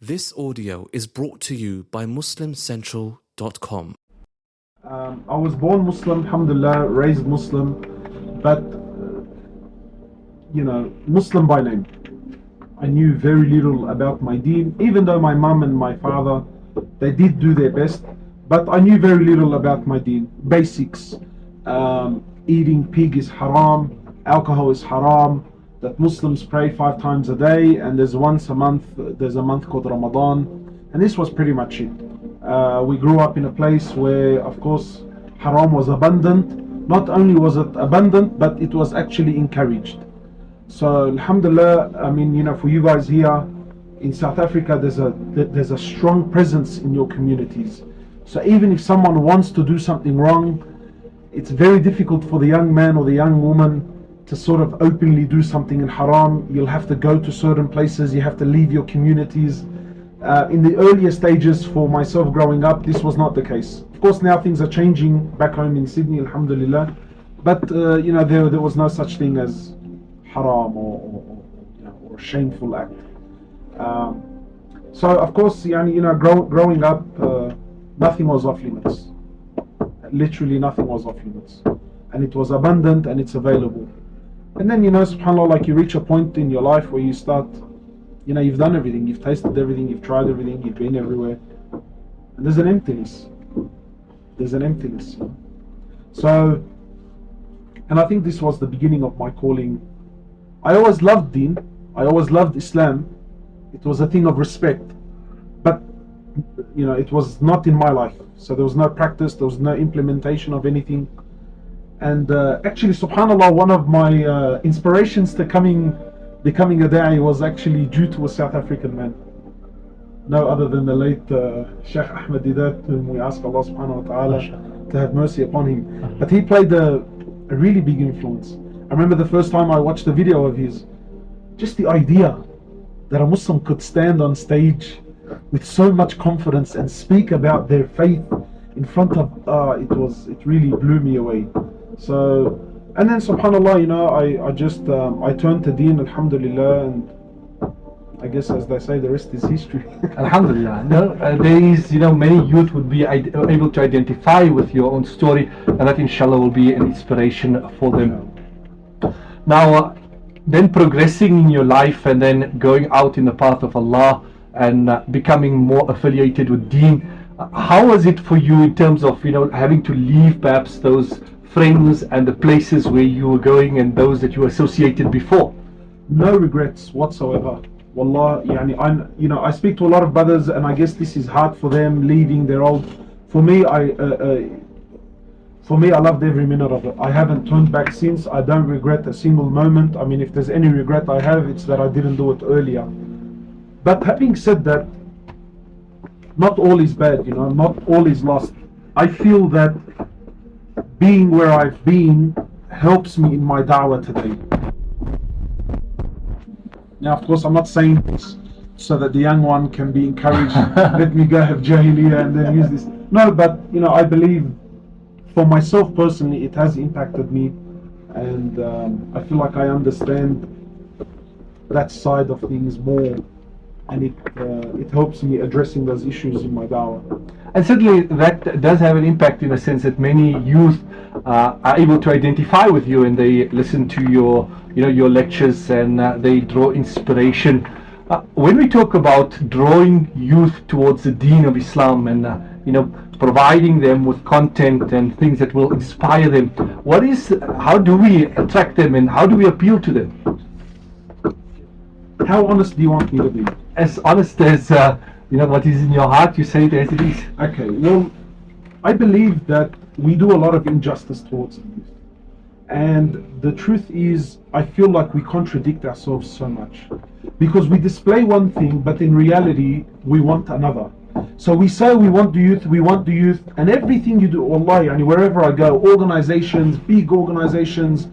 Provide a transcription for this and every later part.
This audio is brought to you by MuslimCentral.com. I was born Muslim, alhamdulillah, raised Muslim, but Muslim by name. I knew very little about my deen, even though my mum and my father, they did do their best, but I knew very little about my deen. Basics, eating pig is haram, alcohol is haram, that Muslims pray 5 times a day, and there's a month called Ramadan, and this was pretty much it. We grew up in a place where, of course, haram was abundant. Not only was it abundant, but it was actually encouraged. So alhamdulillah, I mean, for you guys here in South Africa, there's a strong presence in your communities. So even if someone wants to do something wrong, it's very difficult for the young man or the young woman to sort of openly do something in haram. You'll have to go to certain places, you have to leave your communities. In the earlier stages for myself growing up, this was not the case. Of course now things are changing back home in Sydney, alhamdulillah, but there was no such thing as haram or a shameful act. So of course, growing up, nothing was off limits. Literally nothing was off limits, and it was abundant and it's available. And then subhanAllah, like you reach a point in your life where you start, you've done everything, you've tasted everything, you've tried everything, you've been everywhere, and there's an emptiness. So, and I think this was the beginning of my calling. I always loved deen, I always loved Islam. It was a thing of respect, but it was not in my life. So there was no practice, there was no implementation of anything. And actually, subhanAllah, one of my inspirations to becoming a da'i was actually due to a South African man, no other than the late Sheikh Ahmed Didat, whom we ask Allah subhanahu wa ta'ala to have mercy upon him. But he played a really big influence. I remember the first time I watched a video of his, just the idea that a Muslim could stand on stage with so much confidence and speak about their faith in front of, it really blew me away. So, and then subhanAllah, I turned to deen, alhamdulillah, and I guess, as they say, the rest is history. Alhamdulillah. There is, many youth would be able to identify with your own story, and that inshallah will be an inspiration for them. Now, then progressing in your life and then going out in the path of Allah and becoming more affiliated with deen, how was it for you in terms of, having to leave perhaps those friends and the places where you were going and those that you associated before? No regrets whatsoever. Wallah, I speak to a lot of brothers, and I guess this is hard for them, leaving their old. For me, I loved every minute of it. I haven't turned back since. I don't regret a single moment. I mean, if there's any regret I have, it's that I didn't do it earlier. But having said that, not all is bad, not all is lost. I feel that being where I've been helps me in my da'wah today. Now, of course, I'm not saying this so that the young one can be encouraged, let me go have jahiliyyah and then use this. No, but I believe for myself personally, it has impacted me, and I feel like I understand that side of things more, and it helps me addressing those issues in my da'wah. And certainly that does have an impact, in a sense that many youth are able to identify with you, and they listen to your lectures, and they draw inspiration. When we talk about drawing youth towards the deen of Islam and providing them with content and things that will inspire them, how do we attract them and how do we appeal to them? How honest do you want me to be? As honest as what is in your heart, you say it as it is. Okay, well, I believe that we do a lot of injustice towards the youth, and the truth is, I feel like we contradict ourselves so much, because we display one thing, but in reality we want another. So we say we want the youth, and everything you do, wallahi, wherever I go, organizations, big organizations,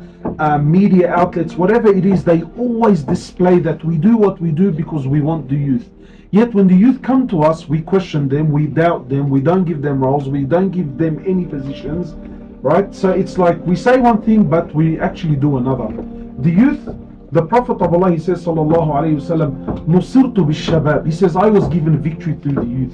media outlets, whatever it is, they always display that we do what we do because we want the youth. Yet when the youth come to us, we question them, we doubt them, we don't give them roles, we don't give them any positions, right? So it's like we say one thing, but we actually do another. The youth, The Prophet of Allah, he says, sallallahu alayhi wasallam, nusirtu bil-shabab. He says, I was given victory through the youth.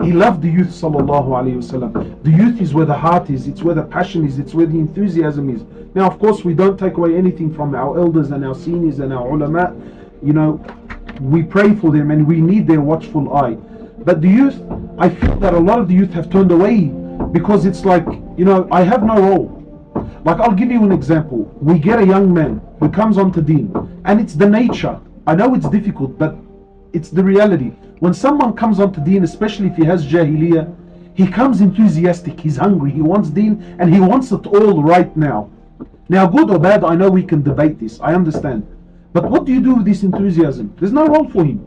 He loved the youth, sallallahu alayhi wasallam. The youth is where the heart is, it's where the passion is, it's where the enthusiasm is. Now, of course, we don't take away anything from our elders and our seniors and our ulama. You know, we pray for them and we need their watchful eye. But the youth, I feel that a lot of the youth have turned away because it's like, you know, I have no role. Like, I'll give you an example. We get a young man who comes onto deen, and it's the nature. I know it's difficult, but it's the reality. When someone comes onto deen, especially if he has jahiliyyah, he comes enthusiastic, he's hungry, he wants deen, and he wants it all right now. Now, good or bad, I know we can debate this, I understand. But what do you do with this enthusiasm? There's no role for him.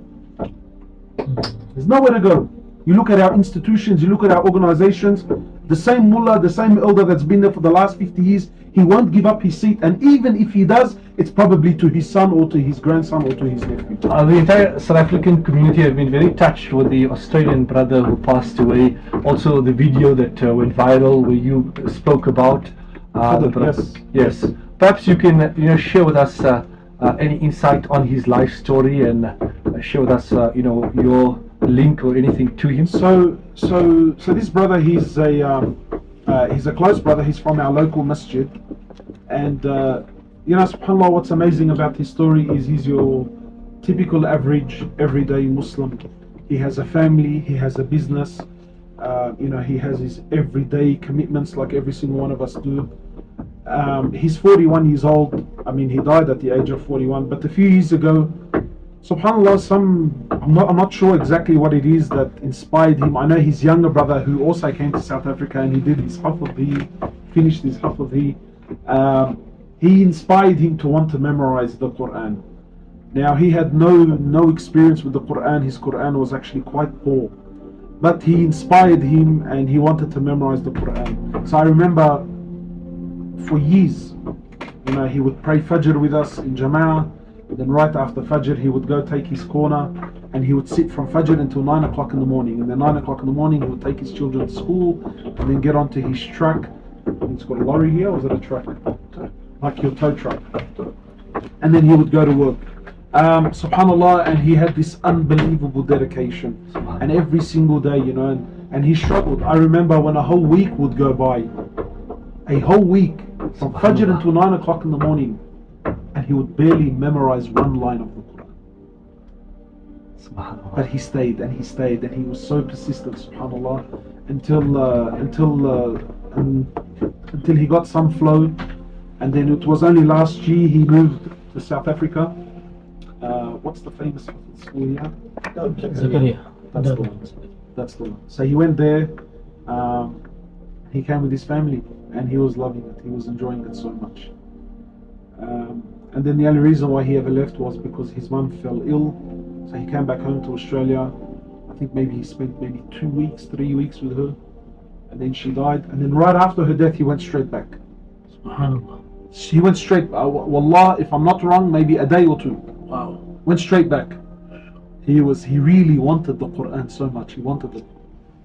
There's nowhere to go. You look at our institutions, you look at our organizations, the same mullah, the same elder that's been there for the last 50 years, he won't give up his seat, and even if he does, it's probably to his son or to his grandson or to his nephew. The entire South African community have been very touched with the Australian brother who passed away. Also the video that went viral where you spoke about the brother. Yes. Yes. Perhaps you can share with us any insight on his life story and share with us your link or anything to him. So this brother, he's a close brother. He's from our local masjid, and subhanAllah, what's amazing about his story is he's your typical average everyday Muslim. He has a family, he has a business, he has his everyday commitments like every single one of us do. He's 41 years old. I mean, he died at the age of 41, but a few years ago, subhanAllah, I'm not sure exactly what it is that inspired him. I know his younger brother, who also came to South Africa and he did his Hafidhi, finished his Hafidhi, he inspired him to want to memorize the Quran. Now, he had no experience with the Quran. His Quran was actually quite poor, but he inspired him and he wanted to memorize the Quran. So I remember for years, he would pray Fajr with us in Jama'ah. Then right after Fajr he would go take his corner and he would sit from Fajr until 9 o'clock in the morning, and then 9 o'clock in the morning he would take his children to school and then get onto his truck. It's got a lorry here, or is it a truck? Like your tow truck. And then he would go to work. Subhanallah, and he had this unbelievable dedication, and every single day, and he struggled. I remember when a whole week would go by, a whole week from Fajr until 9 o'clock in the morning, and he would barely memorize one line of the Quran. But he stayed and he stayed and he was so persistent, subhanAllah, until he got some flow. And then it was only last year he moved to South Africa. What's the famous school here? Zakaria. That's the one. So he went there. He came with his family and he was loving it. He was enjoying it so much. And then the only reason why he ever left was because his mum fell ill. So he came back home to Australia. I think maybe he spent 2 weeks, 3 weeks with her, and then she died. And then right after her death he went straight back. SubhanAllah. He went straight, wallah, if I'm not wrong, maybe a day or two. Wow. Went straight back. He really wanted the Quran so much. He wanted it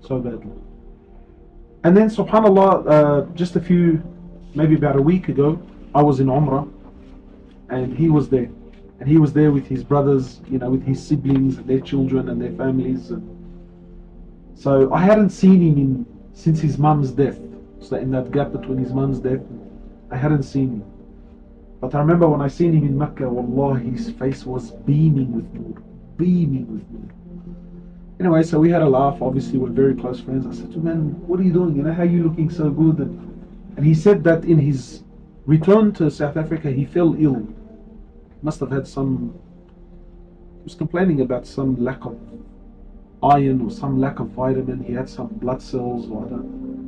so badly. And then subhanAllah, just maybe about a week ago, I was in Umrah, and he was there. And he was there with his brothers, with his siblings and their children and their families. So I hadn't seen him since his mum's death. So in that gap between his mum's death, I hadn't seen him. But I remember when I seen him in Mecca, wallah, his face was beaming with nur. Beaming with nur. Anyway, so we had a laugh. Obviously, we're very close friends. I said to him, man, what are you doing? How are you looking so good? And he said that in his return to South Africa, he fell ill. Must have had he was complaining about some lack of iron or some lack of vitamin. He had some blood cells or whatever.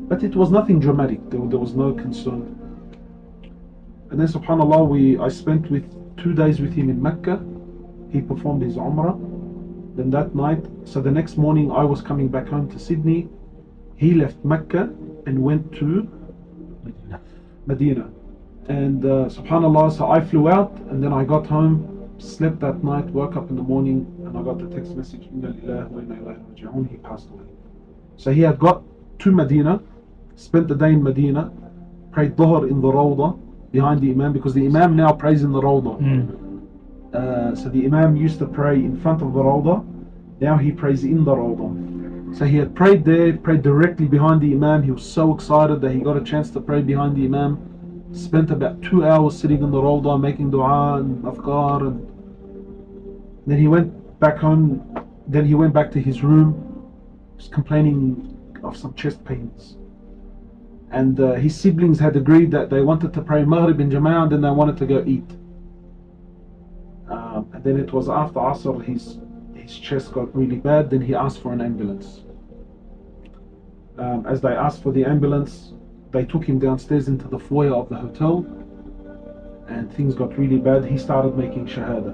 But it was nothing dramatic. There was no concern. And then subhanAllah, I spent 2 days with him in Mecca. He performed his Umrah. Then that night, so the next morning I was coming back home to Sydney. He left Mecca and went to Medina. And subhanAllah, so I flew out and then I got home, slept that night, woke up in the morning, and I got the text message, he passed away. So he had got to Medina, spent the day in Medina, prayed Dhuhr in the Rawdah behind the Imam, because the Imam now prays in the Rawdah. So the Imam used to pray in front of the Rawdah. Now he prays in the Rawdah. So he had prayed there, prayed directly behind the Imam. He was so excited that he got a chance to pray behind the Imam. Spent about 2 hours sitting in the Rawdah making dua and afkar, and then he went back home. Then he went back to his room. He was complaining of some chest pains. And his siblings had agreed that they wanted to pray Maghrib in Jama'ah and then they wanted to go eat. And then it was after Asr, his chest got really bad. Then he asked for an ambulance. As they asked for the ambulance, they took him downstairs into the foyer of the hotel, and things got really bad. He started making shahada.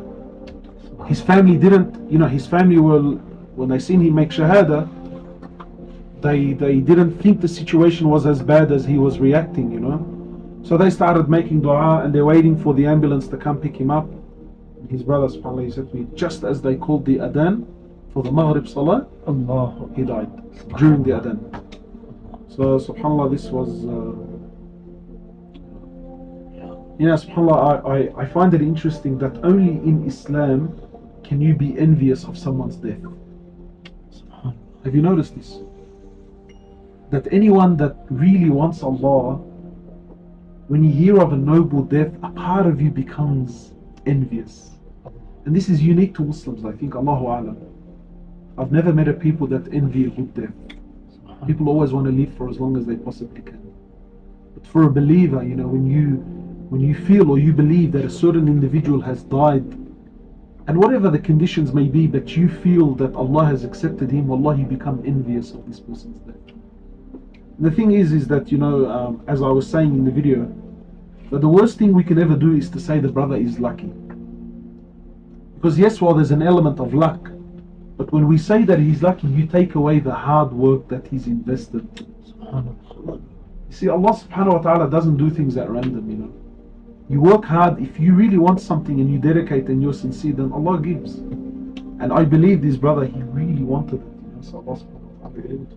His family didn't, his family when they seen him make shahada, they didn't think the situation was as bad as he was reacting, So they started making dua, and they're waiting for the ambulance to come pick him up. His brother, subhanAllah, he said to me, just as they called the adhan for the Maghrib Salah, Allah. he died during the adhan. So subhanAllah, this was subhanAllah, I find it interesting that only in Islam can you be envious of someone's death. Have you noticed this? That anyone that really wants Allah, when you hear of a noble death, a part of you becomes envious. And this is unique to Muslims, I think. Allahu A'lam. I've never met a people that envy a good death. People always want to live for as long as they possibly can. But for a believer, when you feel or you believe that a certain individual has died, and whatever the conditions may be, but you feel that Allah has accepted him, Allah, you become envious of this person's death. And the thing is that, as I was saying in the video, that the worst thing we can ever do is to say the brother is lucky. Because yes, while there's an element of luck, but when we say that he's lucky, you take away the hard work that he's invested. You see, Allah subhanahu wa ta'ala doesn't do things at random, You work hard. If you really want something and you dedicate and you're sincere, then Allah gives. And I believe this brother, he really wanted it. So Allah subhanahu wa ta'ala be able to.